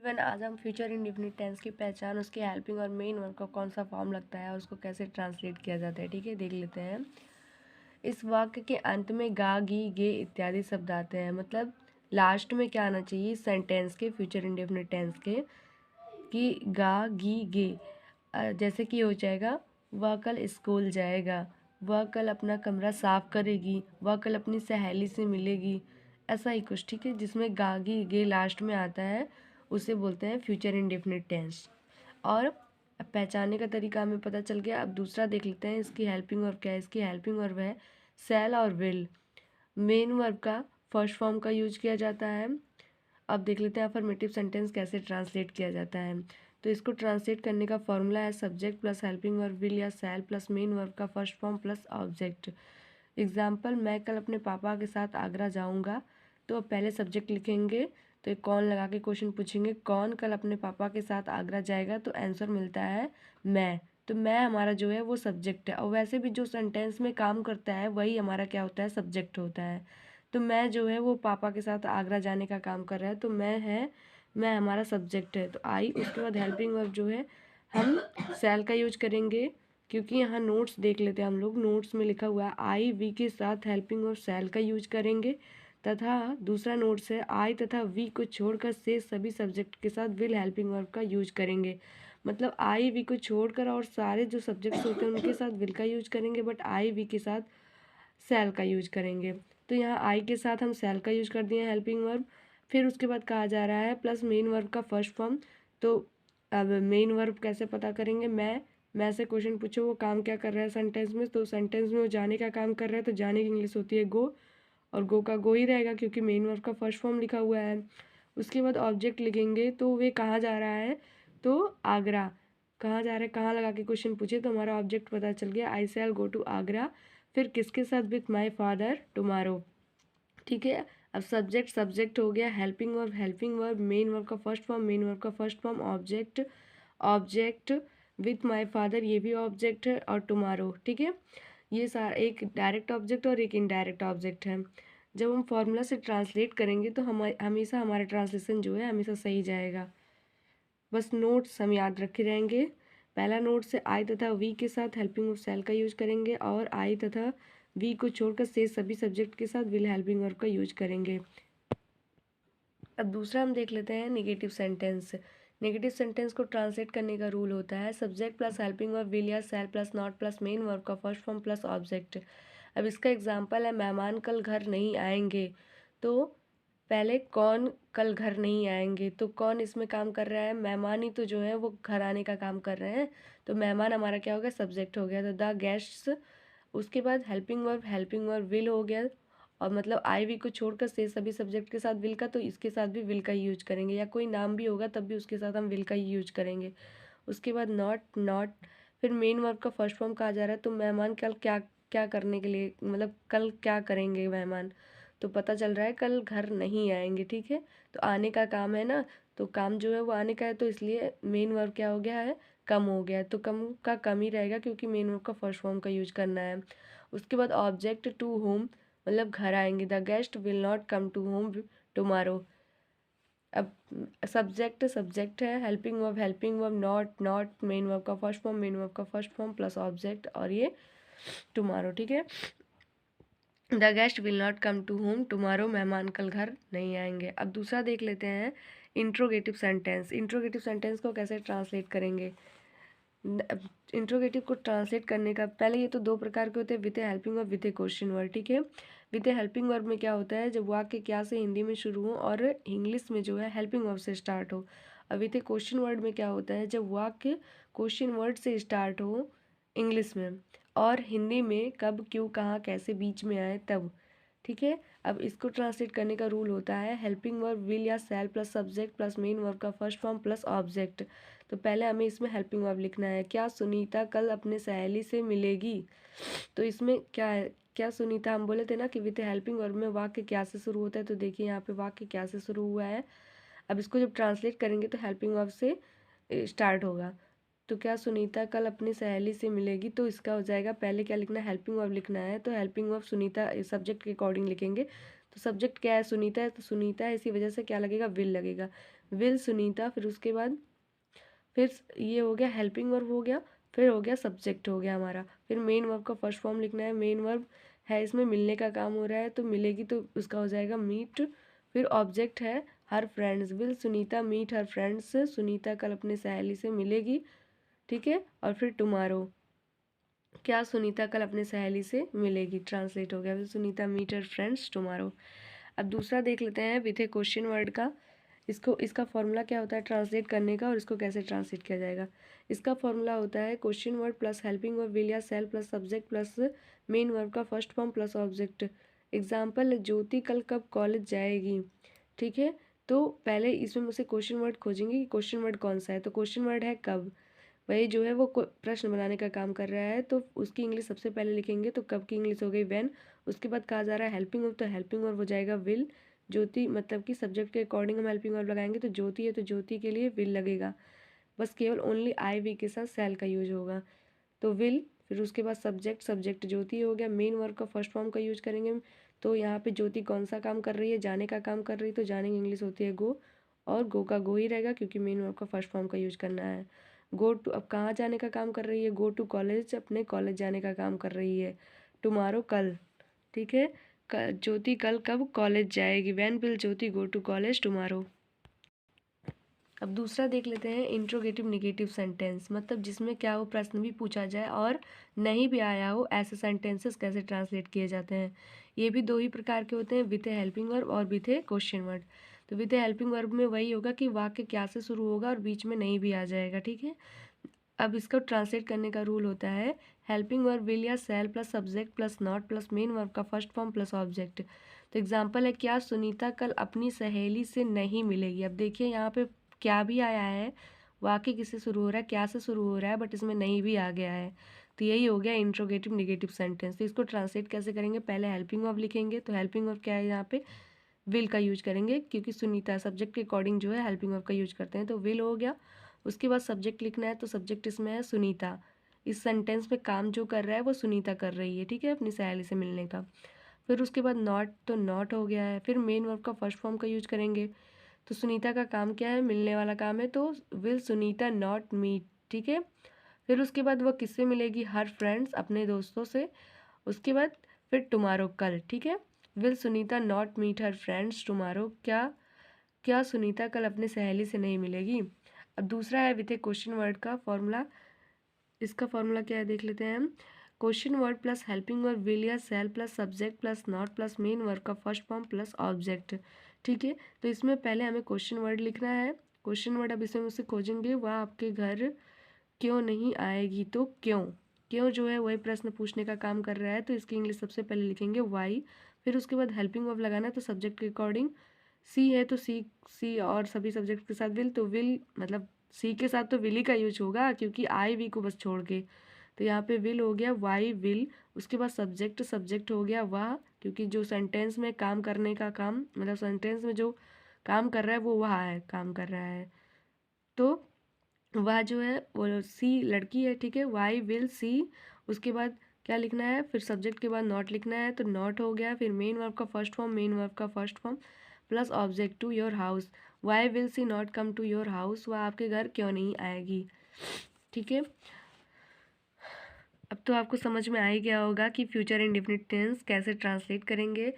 Everyone, आज हम future indefinite tense की पहचान, उसके हेल्पिंग और मेन वर्ब का कौन सा फॉर्म लगता है और उसको कैसे ट्रांसलेट किया जाता है, ठीक है, देख लेते हैं। इस वाक्य के अंत में गा, गी, गे इत्यादि शब्द आते हैं। मतलब लास्ट में क्या आना चाहिए सेंटेंस के, फ्यूचर इंडेफिनिट टेंस के, कि गा, गी, गे। जैसे कि हो जाएगा, वह कल स्कूल जाएगा, वह कल अपना कमरा साफ करेगी, वह कल अपनी सहेली से मिलेगी, ऐसा ही कुछ, ठीक है, जिसमें गा, गी, गे लास्ट में आता है उसे बोलते हैं फ्यूचर इंडेफिनिट टेंस। और पहचानने का तरीका हमें पता चल गया। अब दूसरा देख लेते हैं, इसकी हेल्पिंग वर्ब क्या है। इसकी हेल्पिंग वर्ब है सेल और विल। मेन वर्ब का फर्स्ट फॉर्म का यूज किया जाता है। अब देख लेते हैं अफर्मेटिव सेंटेंस कैसे ट्रांसलेट किया जाता है। तो इसको ट्रांसलेट करने का फॉर्मूला है subject plus helping verb will या सेल प्लस मेन वर्ब का first form plus object. Example, मैं कल अपने पापा के साथ आगरा जाऊंगा। तो पहले सब्जेक्ट लिखेंगे, तो एक कौन लगा के क्वेश्चन पूछेंगे, कौन कल अपने पापा के साथ आगरा जाएगा, तो आंसर मिलता है मैं। तो मैं हमारा जो है वो सब्जेक्ट है, और वैसे भी जो सेंटेंस में काम करता है वही हमारा क्या होता है, सब्जेक्ट होता है। तो मैं जो है वो पापा के साथ आगरा जाने का काम कर रहा है, तो मैं हमारा सब्जेक्ट है, तो आई। उसके बाद हेल्पिंग वर्ब जो है हम सेल का यूज करेंगे, क्योंकि यहाँ नोट्स देख लेते हैं हम लोग। नोट्स में लिखा हुआ है आई वी के साथ हेल्पिंग और सेल का यूज करेंगे, तथा दूसरा नोट्स है आई तथा वी को छोड़कर से सभी सब्जेक्ट के साथ विल हेल्पिंग वर्ब का यूज करेंगे। मतलब आई वी को छोड़कर और सारे जो सब्जेक्ट्स होते हैं उनके साथ विल का यूज करेंगे, बट आई वी के साथ सेल का यूज करेंगे। तो यहाँ आई के साथ हम सेल का यूज कर दिए हेल्पिंग वर्ब। फिर उसके बाद कहा जा रहा है प्लस मेन वर्ब का फर्स्ट फॉर्म। तो अब मेन वर्ब कैसे पता करेंगे, मैं से क्वेश्चन पूछो वो काम क्या कर रहा है सेंटेंस में, तो सेंटेंस में वो जाने का काम कर रहा है, तो जाने की इंग्लिश होती है गो, और गो का गो ही रहेगा क्योंकि मेन वर्ब का फर्स्ट फॉर्म लिखा हुआ है। उसके बाद ऑब्जेक्ट लिखेंगे, तो वे कहाँ जा रहा है, तो आगरा। कहाँ जा रहा है, कहाँ लगा के क्वेश्चन पूछे, तो हमारा ऑब्जेक्ट पता चल गया, आई शैल गो टू आगरा। फिर किसके साथ, विथ माई फादर टुमारो, ठीक है। अब सब्जेक्ट सब्जेक्ट हो गया, हेल्पिंग वर्ब मेन वर्ब का फर्स्ट फॉर्म, मेन वर्ब का first form, object object with my father, ये भी ऑब्जेक्ट है, और टुमारो, ठीक है। ये सारा एक डायरेक्ट ऑब्जेक्ट और एक इनडायरेक्ट ऑब्जेक्ट है। जब हम फॉर्मूला से ट्रांसलेट करेंगे तो हम हमेशा हमारा ट्रांसलेशन जो है हमेशा सही जाएगा। बस नोट्स हम याद रखे रहेंगे। पहला नोट से आई तथा वी के साथ हेल्पिंग ऑफ सेल का यूज करेंगे, और आई तथा वी को छोड़कर से सभी सब्जेक्ट के साथ विल हेल्पिंग वर्ब का यूज करेंगे। अब दूसरा हम देख लेते हैं नेगेटिव सेंटेंस। नेगेटिव सेंटेंस को ट्रांसलेट करने का रूल होता है subject plus helping verb will या shall plus not plus main verb का फर्स्ट फॉर्म प्लस ऑब्जेक्ट। अब इसका एग्जांपल है, मेहमान कल घर नहीं आएंगे। तो पहले कौन कल घर नहीं आएंगे, तो कौन इसमें काम कर रहा है, मेहमान ही तो जो है वो घर आने का काम कर रहे हैं। तो मेहमान हमारा क्या हो गया, सब्जेक्ट हो गया, तो द गेस्ट्स। उसके बाद हेल्पिंग वर्ब विल हो गया, और मतलब आई वी को छोड़कर से सभी सब्जेक्ट के साथ विल का, तो इसके साथ भी विल का ही यूज करेंगे, या कोई नाम भी होगा तब भी उसके साथ हम विल का ही यूज करेंगे। उसके बाद नॉट। फिर मेन वर्ब का फर्स्ट फॉर्म कहा जा रहा है, तो मेहमान कल क्या क्या करने के लिए, मतलब कल क्या करेंगे मेहमान, तो पता चल रहा है कल घर नहीं आएंगे, ठीक है। तो आने का काम है ना, तो काम जो है वो आने का है, तो इसलिए मेन वर्ब क्या हो गया है, कम हो गया है, तो कम का कम ही रहेगा क्योंकि मेन वर्ब का फर्स्ट फॉर्म का यूज करना है। उसके बाद ऑब्जेक्ट टू होम, मतलब घर आएंगे, the guest will not come to home tomorrow. अब सब्जेक्ट सब्जेक्ट है, helping verb not main verb का फर्स्ट फॉर्म, मेन वर्ब का फर्स्ट फॉर्म प्लस ऑब्जेक्ट, और ये टुमारो, ठीक है। The guest will not come to home tomorrow, मेहमान कल घर नहीं आएंगे। अब दूसरा देख लेते हैं इंट्रोगेटिव सेंटेंस। इंट्रोगेटिव सेंटेंस को कैसे ट्रांसलेट करेंगे। इंट्रोगेटिव को ट्रांसलेट करने का पहले, ये तो दो प्रकार के होते हैं, with A helping verb, with A question word, ठीक है। विद ए हेल्पिंग वर्ब में क्या होता है, जब वाक्य क्या से हिंदी में शुरू हो और इंग्लिश में जो है हेल्पिंग वर्ब से स्टार्ट हो। अब विद ए क्वेश्चन वर्ड में क्या होता है, जब वाक्य क्वेश्चन वर्ड से स्टार्ट हो इंग्लिश में, और हिंदी में कब क्यों कहाँ कैसे बीच में आए तब, ठीक है। अब इसको ट्रांसलेट करने का रूल होता है हेल्पिंग वर्ब विल या shall plus subject plus main verb का फर्स्ट फॉर्म प्लस ऑब्जेक्ट। तो पहले हमें इसमें हेल्पिंग वर्ब लिखना है, क्या सुनीता कल अपने सहेली से मिलेगी। तो इसमें क्या है, क्या सुनीता, हम बोले थे ना कि विद हेल्पिंग वर्ब में वाक्य क्या से शुरू होता है, तो देखिए यहाँ पे वाक्य क्या से शुरू हुआ है। अब इसको जब ट्रांसलेट करेंगे तो हेल्पिंग वर्ब से स्टार्ट होगा। तो क्या सुनीता कल अपनी सहेली से मिलेगी, तो इसका हो जाएगा, पहले क्या लिखना है, हेल्पिंग वर्ब लिखना है, तो हेल्पिंग वर्ब सुनीता सब्जेक्ट के अकॉर्डिंग लिखेंगे। तो सब्जेक्ट क्या है, सुनीता है, तो सुनीता है, इसी वजह से क्या लगेगा, विल लगेगा। विल सुनीता, फिर उसके बाद फिर ये हो गया हेल्पिंग वर्ब हो गया, फिर हो गया सब्जेक्ट हो गया हमारा, फिर मेन वर्ब का फर्स्ट फॉर्म लिखना है। मेन वर्ब है इसमें मिलने का काम हो रहा है तो मिलेगी तो उसका हो जाएगा मीट। फिर ऑब्जेक्ट है her friends, will Sunita meet her friends, Sunita कल अपने सहेली से मिलेगी, ठीक है। और फिर टुमारो, क्या सुनीता कल अपने सहेली से मिलेगी, ट्रांसलेट हो गया will Sunita meet her friends tomorrow. अब दूसरा देख लेते हैं विथ ए क्वेश्चन वर्ड का। इसका फॉर्मूला क्या होता है ट्रांसलेट करने का, और इसको कैसे ट्रांसलेट किया जाएगा। इसका फॉर्मूला होता है question word plus helping verb will या shall plus subject plus main verb का first form plus object. Example, Jyoti कल कब कॉलेज जाएगी, ठीक है। तो पहले इसमें मुझसे क्वेश्चन वर्ड खोजेंगे कि क्वेश्चन वर्ड कौन सा है, तो क्वेश्चन वर्ड है कब, वही जो है वो प्रश्न बनाने का काम कर रहा है, तो उसकी इंग्लिश सबसे पहले लिखेंगे, तो कब की इंग्लिश हो गई व्हेन। उसके बाद कहा जा रहा है हेल्पिंग वर्ब, तो हेल्पिंग वर्ब हो जाएगा विल। ज्योति मतलब कि सब्जेक्ट के अकॉर्डिंग हम हेल्पिंग वर्ब लगाएंगे, तो ज्योति है तो ज्योति के लिए विल लगेगा, बस केवल ओनली आई वी के साथ सेल का यूज होगा, तो विल। फिर उसके बाद सब्जेक्ट, सब्जेक्ट ज्योति हो गया। मेन वर्ब का फर्स्ट फॉर्म का यूज करेंगे, तो यहाँ पे ज्योति कौन सा काम कर रही है, जाने का काम कर रही है, तो जाने की इंग्लिश होती है गो, और गो का गो ही रहेगा क्योंकि मेन वर्ब का फर्स्ट फॉर्म का यूज करना है। गो टू, अब कहाँ जाने का काम कर रही है, गो टू कॉलेज, अपने कॉलेज जाने का काम कर रही है। टुमारो कल, ठीक है। ज्योति कल कब कॉलेज जाएगी, when will Jyoti go to college tomorrow. अब दूसरा देख लेते हैं इंट्रोगेटिव निगेटिव सेंटेंस, मतलब जिसमें क्या हो प्रश्न भी पूछा जाए और नहीं भी आया हो, ऐसे सेंटेंसेस कैसे ट्रांसलेट किए जाते हैं। ये भी दो ही प्रकार के होते हैं, विथ ए हेल्पिंग वर्ब और विथ ए क्वेश्चन वर्ड। तो विथ ए हेल्पिंग वर्ब में वही होगा कि वाक्य क्या से शुरू होगा और बीच में नहीं भी आ जाएगा, ठीक है। अब इसको ट्रांसलेट करने का रूल होता है हेल्पिंग वर्ब विल या shall plus subject plus not plus main verb का फर्स्ट फॉर्म प्लस ऑब्जेक्ट। तो एग्जाम्पल है, क्या सुनीता कल अपनी सहेली से नहीं मिलेगी। अब देखिए यहाँ पे क्या भी आया है, वाक्य किससे शुरू हो रहा है, क्या से शुरू हो रहा है, बट इसमें नहीं भी आ गया है, तो यही हो गया इंट्रोगेटिव निगेटिव सेंटेंस। तो इसको ट्रांसलेट कैसे करेंगे, पहले हेल्पिंग वर्ब लिखेंगे, तो हेल्पिंग वर्ब क्या है यहाँ पे विल का यूज करेंगे, क्योंकि सुनीता सब्जेक्ट के अकॉर्डिंग जो है हेल्पिंग वर्ब का यूज करते हैं, तो विल हो गया। उसके बाद सब्जेक्ट लिखना है, तो सब्जेक्ट इसमें है सुनीता, इस सेंटेंस में काम जो कर रहा है वो सुनीता कर रही है, ठीक है, अपनी सहेली से मिलने का। फिर उसके बाद नॉट, तो नॉट हो गया है। फिर मेन वर्ब का फर्स्ट फॉर्म का यूज करेंगे, तो सुनीता का काम क्या है, मिलने वाला काम है, तो विल सुनीता नॉट मीट, ठीक है। फिर उसके बाद वह किससे मिलेगी, हर फ्रेंड्स, अपने दोस्तों से। उसके बाद फिर टुमारो कल, ठीक है। Will Sunita not meet her friends tomorrow, क्या क्या सुनीता कल अपने सहेली से नहीं मिलेगी। अब दूसरा है विथ ए क्वेश्चन वर्ड का फॉर्मूला। इसका फॉर्मूला क्या है देख लेते हैं हम। Question word plus helping verb will या shall plus subject plus not plus main verb का फर्स्ट फॉर्म प्लस ऑब्जेक्ट, ठीक है। तो इसमें पहले हमें क्वेश्चन वर्ड लिखना है। क्वेश्चन वर्ड अब इसमें मुझसे खोजेंगे, वह आपके घर क्यों नहीं आएगी, तो क्यों, क्यों जो है वही प्रश्न पूछने का काम कर रहा है, तो इसकी इंग्लिश सबसे पहले लिखेंगे वाई। फिर उसके बाद हेल्पिंग वर्ब लगाना है, तो सब्जेक्ट के अकॉर्डिंग सी है तो सी, सी और सभी सब्जेक्ट के साथ विल, तो विल मतलब सी के साथ तो विल ही का यूज होगा क्योंकि आई वी को बस छोड़ के, तो यहाँ पे विल हो गया वाई विल। उसके बाद सब्जेक्ट, सब्जेक्ट हो गया वाह, क्योंकि जो सेंटेंस में काम करने का काम मतलब सेंटेंस में जो काम कर रहा है वो वह है, काम कर रहा है, तो वह जो है वो सी लड़की है, ठीक है, वाई विल सी। उसके बाद क्या लिखना है, फिर सब्जेक्ट के बाद नॉट लिखना है, तो नॉट हो गया। फिर मेन वर्ब का फर्स्ट फॉर्म, मेन वर्ब का first form plus object to your house, why will see not come to your house, वह आपके घर क्यों नहीं आएगी, ठीक है। अब तो आपको समझ में आ ही गया होगा कि फ्यूचर इंडेफिनिट टेंस कैसे ट्रांसलेट करेंगे।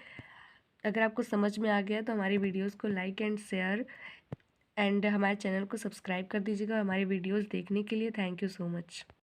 अगर आपको समझ में आ गया तो हमारी वीडियोस को लाइक एंड शेयर एंड हमारे चैनल को सब्सक्राइब कर दीजिएगा हमारी वीडियोस देखने के लिए। Thank you so much.